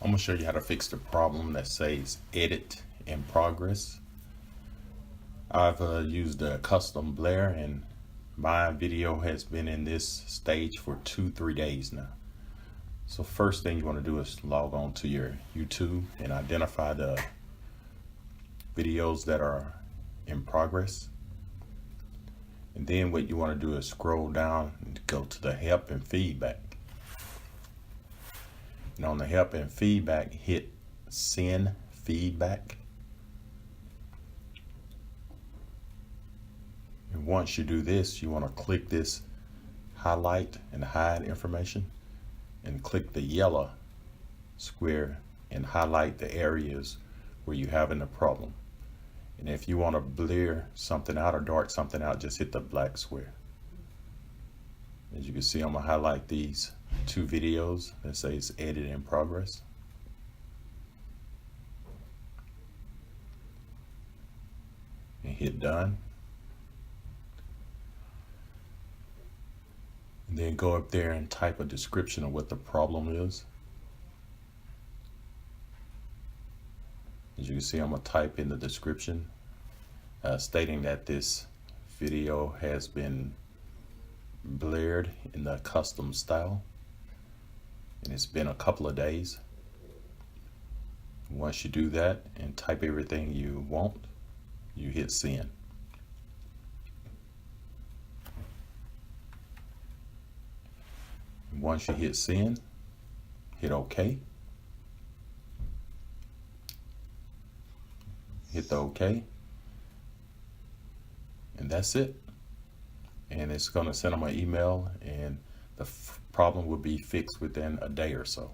I'm going to show you how to fix the problem that says edit in progress. I've used a custom blur, and my video has been in this stage for 2-3 days now. So first thing you want to do is log on to your YouTube and identify the videos that are in progress. And then what you want to do is scroll down and go to the help and feedback. And on the help and feedback, hit send feedback. And once you do this, you want to click this highlight and hide information and click the yellow square and highlight the areas where you're having a problem. And if you want to blur something out or dark something out, just hit the black square. As you can see, I'm going to highlight these 2 videos that says edit in progress. And hit done. And then go up there and type a description of what the problem is. As you can see, I'm going to type in the description stating that this video has been blurred in the custom style and it's been a couple of days. Once you do that and type everything you want, you hit send. Once you hit send, hit OK. Hit the OK. And that's it. And it's going to send them an email, and the problem will be fixed within a day or so.